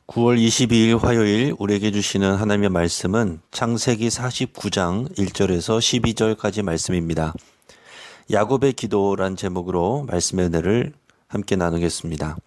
9월 22일 화요일 우리에게 주시는 하나님의 말씀은 창세기 49장 1절에서 12절까지 말씀입니다. 야곱의 기도란 제목으로 말씀의 은혜를 함께 나누겠습니다.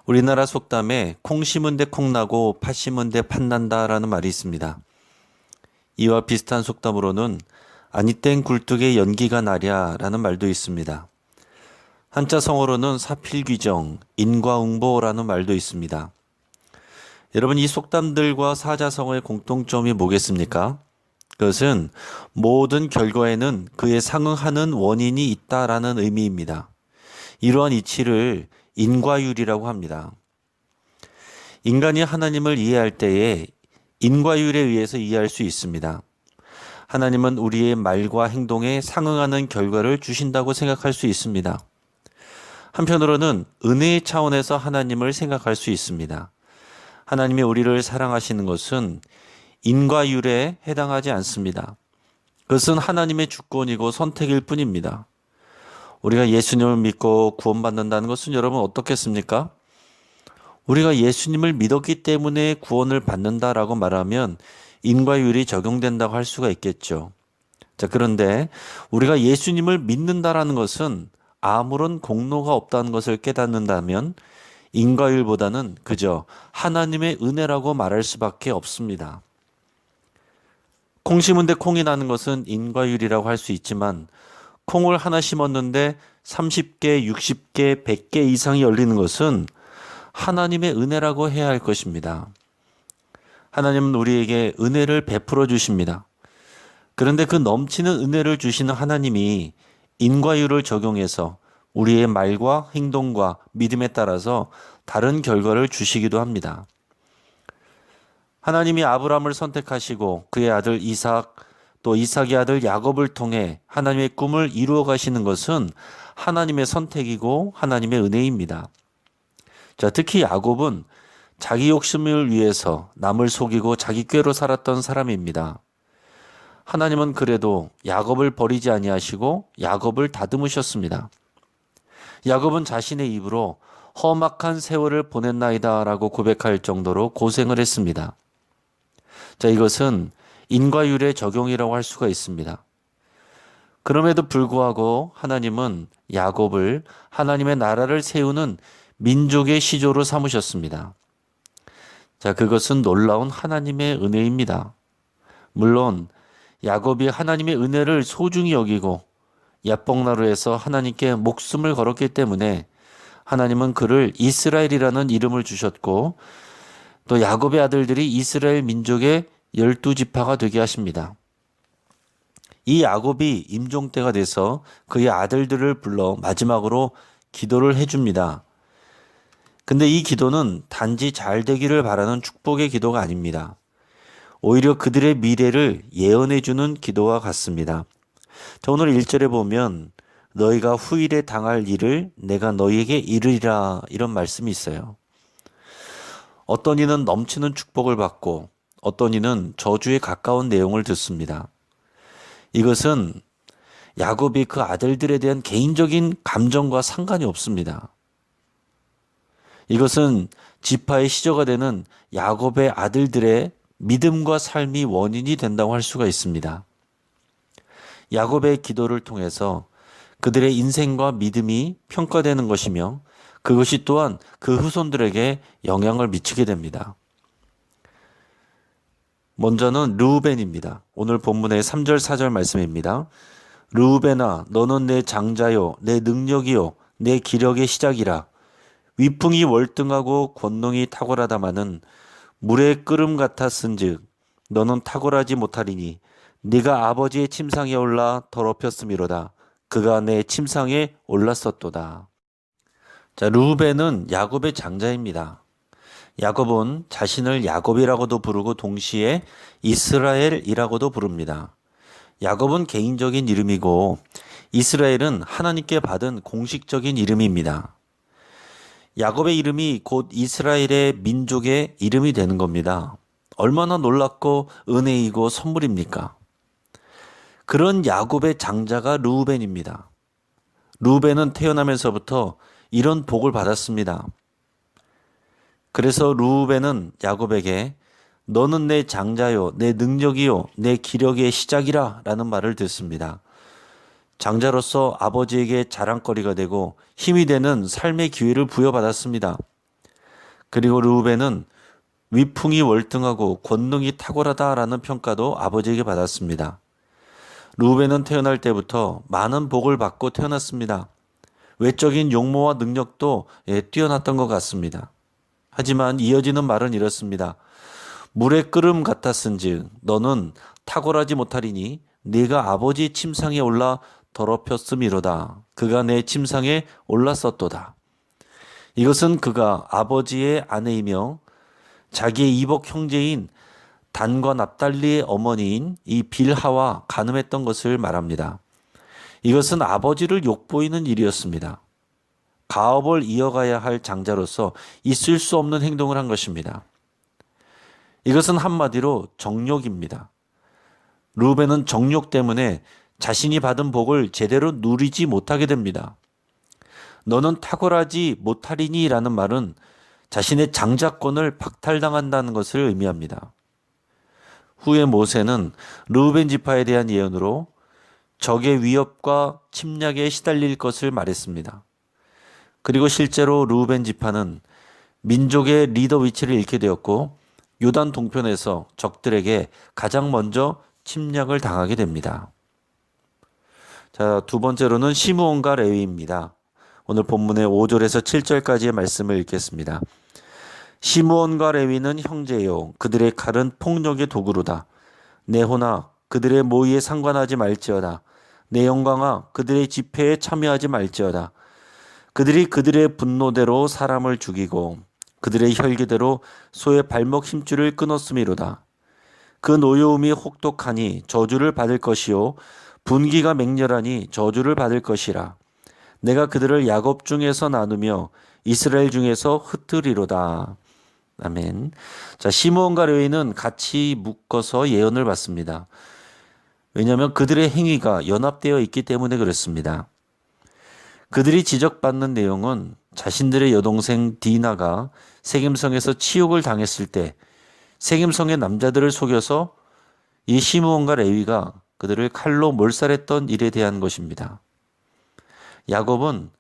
우리나라 속담에 콩 심은 데 콩 나고 팥 심은 데 팥 난다라는 말이 있습니다. 이와 비슷한 속담으로는 아니 땐 굴뚝에 연기가 나랴라는 말도 있습니다. 한자 성어로는 사필귀정, 인과응보라는 말도 있습니다. 여러분, 이 속담들과 사자성어의 공통점이 뭐겠습니까? 그것은 모든 결과에는 그에 상응하는 원인이 있다라는 의미입니다. 이러한 이치를 인과율이라고 합니다. 인간이 하나님을 이해할 때에 인과율에 의해서 이해할 수 있습니다. 하나님은 우리의 말과 행동에 상응하는 결과를 주신다고 생각할 수 있습니다. 한편으로는 은혜의 차원에서 하나님을 생각할 수 있습니다. 하나님이 우리를 사랑하시는 것은 인과율에 해당하지 않습니다. 그것은 하나님의 주권이고 선택일 뿐입니다. 우리가 예수님을 믿고 구원받는다는 것은 여러분 어떻겠습니까? 우리가 예수님을 믿었기 때문에 구원을 받는다라고 말하면 인과율이 적용된다고 할 수가 있겠죠. 자, 그런데 우리가 예수님을 믿는다라는 것은 아무런 공로가 없다는 것을 깨닫는다면 인과율보다는 그저 하나님의 은혜라고 말할 수밖에 없습니다. 콩 심은 데 콩이 나는 것은 인과율이라고 할 수 있지만 콩을 하나 심었는데 30개, 60개, 100개 이상이 열리는 것은 하나님의 은혜라고 해야 할 것입니다. 하나님은 우리에게 은혜를 베풀어 주십니다. 그런데 그 넘치는 은혜를 주시는 하나님이 인과율을 적용해서 우리의 말과 행동과 믿음에 따라서 다른 결과를 주시기도 합니다. 하나님이 아브라함을 선택하시고 그의 아들 이삭, 또 이삭의 아들 야곱을 통해 하나님의 꿈을 이루어 가시는 것은 하나님의 선택이고 하나님의 은혜입니다. 자, 특히 야곱은 자기 욕심을 위해서 남을 속이고 자기 꾀로 살았던 사람입니다. 하나님은 그래도 야곱을 버리지 아니하시고 야곱을 다듬으셨습니다. 야곱은 자신의 입으로 험악한 세월을 보냈나이다 라고 고백할 정도로 고생을 했습니다. 자, 이것은 인과율의 적용이라고 할 수가 있습니다. 그럼에도 불구하고 하나님은 야곱을 하나님의 나라를 세우는 민족의 시조로 삼으셨습니다. 자, 그것은 놀라운 하나님의 은혜입니다. 물론 야곱이 하나님의 은혜를 소중히 여기고 야복나루에서 하나님께 목숨을 걸었기 때문에 하나님은 그를 이스라엘이라는 이름을 주셨고 또 야곱의 아들들이 이스라엘 민족의 12지파가 되게 하십니다. 이 야곱이 임종 때가 돼서 그의 아들들을 불러 마지막으로 기도를 해줍니다. 근데 이 기도는 단지 잘 되기를 바라는 축복의 기도가 아닙니다. 오히려 그들의 미래를 예언해주는 기도와 같습니다. 자, 오늘 1절에 보면 너희가 후일에 당할 일을 내가 너희에게 이르리라 이런 말씀이 있어요. 어떤 이는 넘치는 축복을 받고 어떤 이는 저주에 가까운 내용을 듣습니다. 이것은 야곱이 그 아들들에 대한 개인적인 감정과 상관이 없습니다. 이것은 지파의 시조가 되는 야곱의 아들들의 믿음과 삶이 원인이 된다고 할 수가 있습니다. 야곱의 기도를 통해서 그들의 인생과 믿음이 평가되는 것이며 그것이 또한 그 후손들에게 영향을 미치게 됩니다. 먼저는 르우벤입니다. 오늘 본문의 3절 4절 말씀입니다. 르우벤아 너는 내 장자요 내 능력이요 내 기력의 시작이라. 위풍이 월등하고 권능이 탁월하다마는 물의 끓음 같았은즉 너는 탁월하지 못하리니 네가 아버지의 침상에 올라 더럽혔음이로다. 그가 내 침상에 올랐었도다. 자, 르우벤은 야곱의 장자입니다. 야곱은 자신을 야곱이라고도 부르고 동시에 이스라엘이라고도 부릅니다. 야곱은 개인적인 이름이고 이스라엘은 하나님께 받은 공식적인 이름입니다. 야곱의 이름이 곧 이스라엘의 민족의 이름이 되는 겁니다. 얼마나 놀랍고 은혜이고 선물입니까? 그런 야곱의 장자가 르우벤입니다. 르우벤은 태어나면서부터 이런 복을 받았습니다. 그래서 르우벤은 야곱에게 너는 내 장자요, 내 능력이요, 내 기력의 시작이라 라는 말을 듣습니다. 장자로서 아버지에게 자랑거리가 되고 힘이 되는 삶의 기회를 부여받았습니다. 그리고 르우벤은 위풍이 월등하고 권능이 탁월하다라는 평가도 아버지에게 받았습니다. 르우벤은 태어날 때부터 많은 복을 받고 태어났습니다. 외적인 용모와 능력도 뛰어났던 것 같습니다. 하지만 이어지는 말은 이렇습니다. 물의 끓음 같았은즉 너는 탁월하지 못하리니 네가 아버지 침상에 올라 더럽혔음이로다. 그가 내 침상에 올랐었도다. 이것은 그가 아버지의 아내이며 자기의 이복 형제인 단과 납달리의 어머니인 이 빌하와 간음했던 것을 말합니다. 이것은 아버지를 욕보이는 일이었습니다. 가업을 이어가야 할 장자로서 있을 수 없는 행동을 한 것입니다. 이것은 한마디로 정욕입니다. 르우벤은 정욕 때문에 자신이 받은 복을 제대로 누리지 못하게 됩니다. 너는 탁월하지 못하리니 라는 말은 자신의 장자권을 박탈당한다는 것을 의미합니다. 후에 모세는 르우벤 지파에 대한 예언으로 적의 위협과 침략에 시달릴 것을 말했습니다. 그리고 실제로 르우벤 지파는 민족의 리더 위치를 잃게 되었고 요단 동편에서 적들에게 가장 먼저 침략을 당하게 됩니다. 자, 두 번째로는 시므온과 레위입니다. 오늘 본문의 5절에서 7절까지의 말씀을 읽겠습니다. 시므온과 레위는 형제요 그들의 칼은 폭력의 도구로다. 내 호나 그들의 모의에 상관하지 말지어다. 내 영광아 그들의 집회에 참여하지 말지어다. 그들이 그들의 분노대로 사람을 죽이고 그들의 혈기대로 소의 발목 힘줄을 끊었음이로다. 그 노여움이 혹독하니 저주를 받을 것이요 분기가 맹렬하니 저주를 받을 것이라. 내가 그들을 야곱 중에서 나누며 이스라엘 중에서 흩으리로다. 아멘. 자, 시므온과 레위는 같이 묶어서 예언을 받습니다. 왜냐하면 그들의 행위가 연합되어 있기 때문에 그렇습니다. 그들이 지적받는 내용은 자신들의 여동생 디나가 세겜성에서 치욕을 당했을 때 세겜성의 남자들을 속여서 이 시므온과 레위가 그들을 칼로 몰살했던 일에 대한 것입니다. 야곱은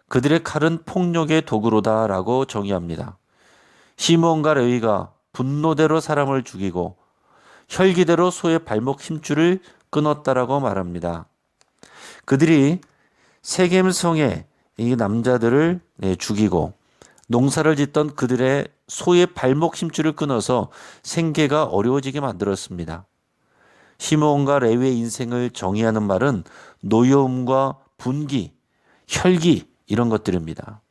그들의 칼은 폭력의 도구로다라고 정의합니다. 시므온과 레위가 분노대로 사람을 죽이고 혈기대로 소의 발목 힘줄을 끊었다라고 말합니다. 그들이 세겜성의 이 남자들을 죽이고 농사를 짓던 그들의 소의 발목 힘줄을 끊어서 생계가 어려워지게 만들었습니다. 시므온과 레위의 인생을 정의하는 말은 노여움과 분기, 혈기 이런 것들입니다.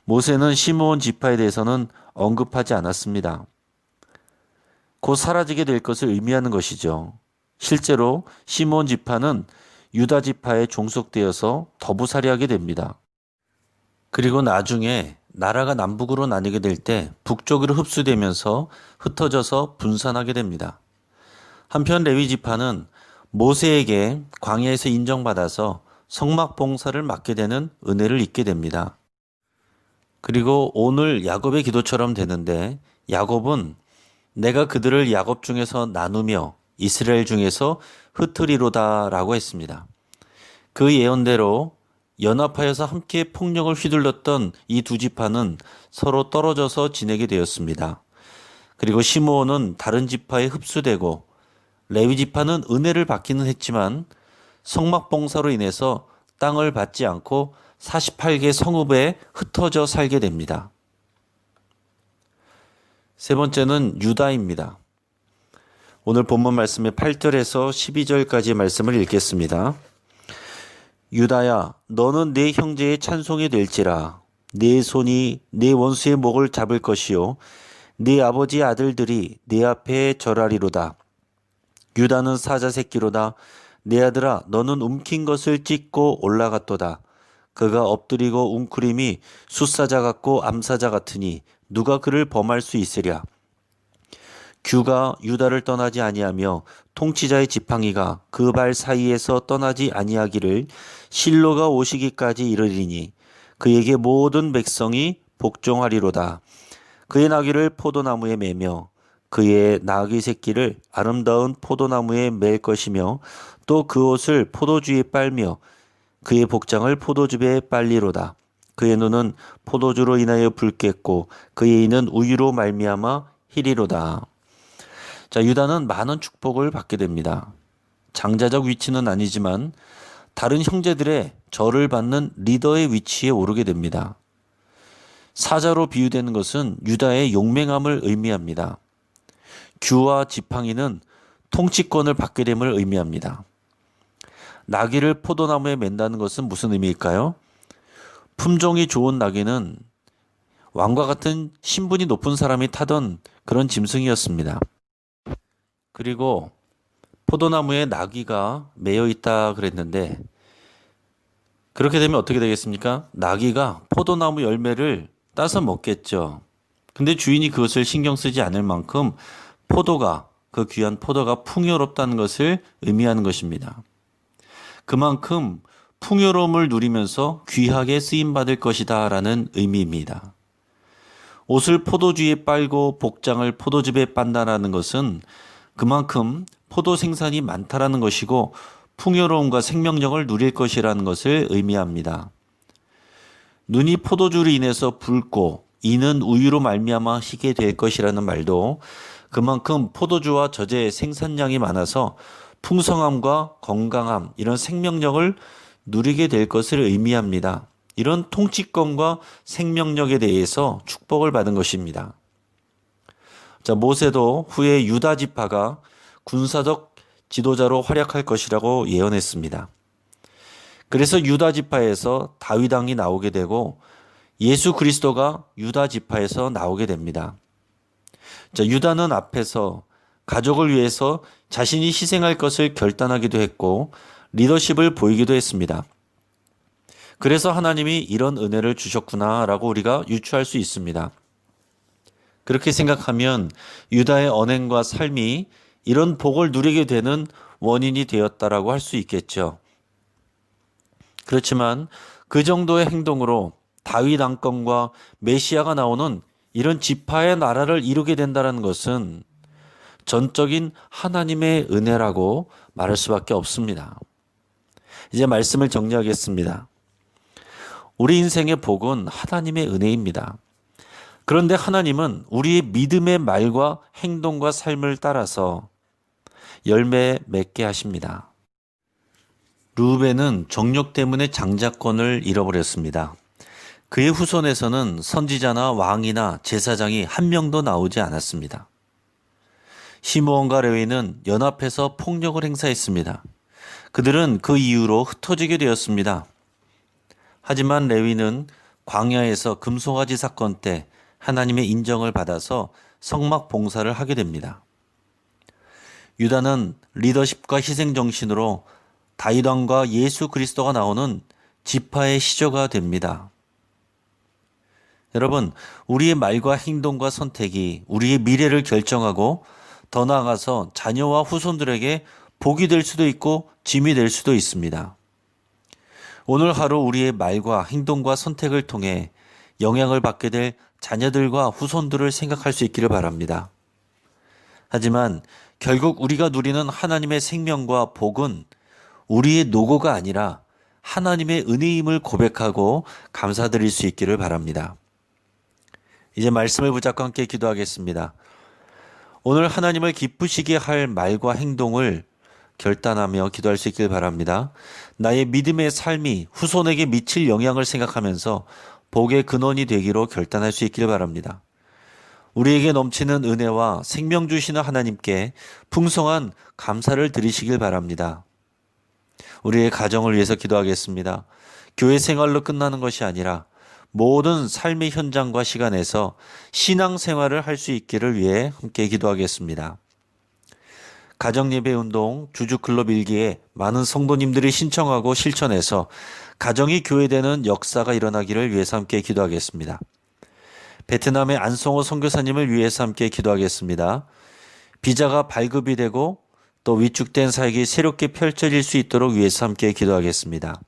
모세는 시므온 지파에 대해서는 언급하지 않았습니다. 곧 사라지게 될 것을 의미하는 것이죠. 실제로 시므온 지파는 유다 지파에 종속되어서 더부살이하게 됩니다. 그리고 나중에 나라가 남북으로 나뉘게 될 때 북쪽으로 흡수되면서 흩어져서 분산하게 됩니다. 한편 레위 지파는 모세에게 광야에서 인정받아서 성막 봉사를 맡게 되는 은혜를 입게 됩니다. 그리고 오늘 야곱의 기도처럼 되는데 야곱은 내가 그들을 야곱 중에서 나누며 이스라엘 중에서 흩으리로다 라고 했습니다. 그 예언대로 연합하여서 함께 폭력을 휘둘렀던 이 두 지파는 서로 떨어져서 지내게 되었습니다. 그리고 시므온은 다른 지파에 흡수되고 레위 지파는 은혜를 받기는 했지만 성막 봉사로 인해서 땅을 받지 않고 48개 성읍에 흩어져 살게 됩니다. 세 번째는 유다입니다. 오늘 본문 말씀의 8절에서 12절까지 말씀을 읽겠습니다. 유다야, 너는 내 형제의 찬송이 될지라. 내 손이 내 원수의 목을 잡을 것이요 네 아버지의 아들들이 내 앞에 절하리로다. 유다는 사자 새끼로다. 내 아들아, 너는 움킨 것을 찢고 올라갔도다. 그가 엎드리고 웅크림이 숫사자 같고 암사자 같으니 누가 그를 범할 수 있으랴. 규가 유다를 떠나지 아니하며 통치자의 지팡이가 그 발 사이에서 떠나지 아니하기를 실로가 오시기까지 이르리니 그에게 모든 백성이 복종하리로다. 그의 나귀를 포도나무에 매며 그의 나귀 새끼를 아름다운 포도나무에 맬 것이며 또 그 옷을 포도주에 빨며 그의 복장을 포도즙에 빨리로다. 그의 눈은 포도주로 인하여 붉겠고 그의 이는 우유로 말미암아 희리로다. 자, 유다는 많은 축복을 받게 됩니다. 장자적 위치는 아니지만 다른 형제들의 절을 받는 리더의 위치에 오르게 됩니다. 사자로 비유되는 것은 유다의 용맹함을 의미합니다. 규와 지팡이는 통치권을 받게 됨을 의미합니다. 나귀를 포도나무에 맨다는 것은 무슨 의미일까요? 품종이 좋은 나귀는 왕과 같은 신분이 높은 사람이 타던 그런 짐승이었습니다. 그리고 포도나무에 나귀가 매여 있다 그랬는데 그렇게 되면 어떻게 되겠습니까? 나귀가 포도나무 열매를 따서 먹겠죠. 근데 주인이 그것을 신경 쓰지 않을 만큼 그 귀한 포도가 풍요롭다는 것을 의미하는 것입니다. 그만큼 풍요로움을 누리면서 귀하게 쓰임받을 것이다 라는 의미입니다. 옷을 포도주에 빨고 복장을 포도즙에 빤다라는 것은 그만큼 포도 생산이 많다라는 것이고 풍요로움과 생명력을 누릴 것이라는 것을 의미합니다. 눈이 포도주로 인해서 붉고 이는 우유로 말미암아 희게 될 것이라는 말도 그만큼 포도주와 젖의 생산량이 많아서 풍성함과 건강함, 이런 생명력을 누리게 될 것을 의미합니다. 이런 통치권과 생명력에 대해서 축복을 받은 것입니다. 자, 모세도 후에 유다 지파가 군사적 지도자로 활약할 것이라고 예언했습니다. 그래서 유다 지파에서 다윗 왕이 나오게 되고 예수 그리스도가 유다 지파에서 나오게 됩니다. 자, 유다는 앞에서 가족을 위해서 자신이 희생할 것을 결단하기도 했고 리더십을 보이기도 했습니다. 그래서 하나님이 이런 은혜를 주셨구나라고 우리가 유추할 수 있습니다. 그렇게 생각하면 유다의 언행과 삶이 이런 복을 누리게 되는 원인이 되었다라고 할 수 있겠죠. 그렇지만 그 정도의 행동으로 다윗 왕권과 메시아가 나오는 이런 지파의 나라를 이루게 된다는 것은 전적인 하나님의 은혜라고 말할 수밖에 없습니다. 이제 말씀을 정리하겠습니다. 우리 인생의 복은 하나님의 은혜입니다. 그런데 하나님은 우리의 믿음의 말과 행동과 삶을 따라서 열매 맺게 하십니다. 르우벤은 정욕 때문에 장자권을 잃어버렸습니다. 그의 후손에서는 선지자나 왕이나 제사장이 한 명도 나오지 않았습니다. 시므온과 레위는 연합해서 폭력을 행사했습니다. 그들은 그 이후로 흩어지게 되었습니다. 하지만 레위는 광야에서 금송아지 사건 때 하나님의 인정을 받아서 성막 봉사를 하게 됩니다. 유다는 리더십과 희생 정신으로 다윗 왕과 예수 그리스도가 나오는 지파의 시조가 됩니다. 여러분, 우리의 말과 행동과 선택이 우리의 미래를 결정하고 더 나아가서 자녀와 후손들에게 복이 될 수도 있고 짐이 될 수도 있습니다. 오늘 하루 우리의 말과 행동과 선택을 통해 영향을 받게 될 자녀들과 후손들을 생각할 수 있기를 바랍니다. 하지만 결국 우리가 누리는 하나님의 생명과 복은 우리의 노고가 아니라 하나님의 은혜임을 고백하고 감사드릴 수 있기를 바랍니다. 이제 말씀을 붙잡고 함께 기도하겠습니다. 오늘 하나님을 기쁘시게 할 말과 행동을 결단하며 기도할 수 있길 바랍니다. 나의 믿음의 삶이 후손에게 미칠 영향을 생각하면서 복의 근원이 되기로 결단할 수 있길 바랍니다. 우리에게 넘치는 은혜와 생명 주시는 하나님께 풍성한 감사를 드리시길 바랍니다. 우리의 가정을 위해서 기도하겠습니다. 교회 생활로 끝나는 것이 아니라 모든 삶의 현장과 시간에서 신앙생활을 할 수 있기를 위해 함께 기도하겠습니다. 가정예배운동 주주클럽 일기에 많은 성도님들이 신청하고 실천해서 가정이 교회되는 역사가 일어나기를 위해서 함께 기도하겠습니다. 베트남의 안성호 선교사님을 위해서 함께 기도하겠습니다. 비자가 발급이 되고 또 위축된 사역이 새롭게 펼쳐질 수 있도록 위해서 함께 기도하겠습니다.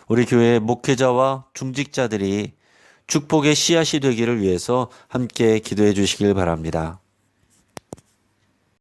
우리 교회 목회자와 중직자들이 축복의 씨앗이 되기를 위해서 함께 기도해 주시길 바랍니다.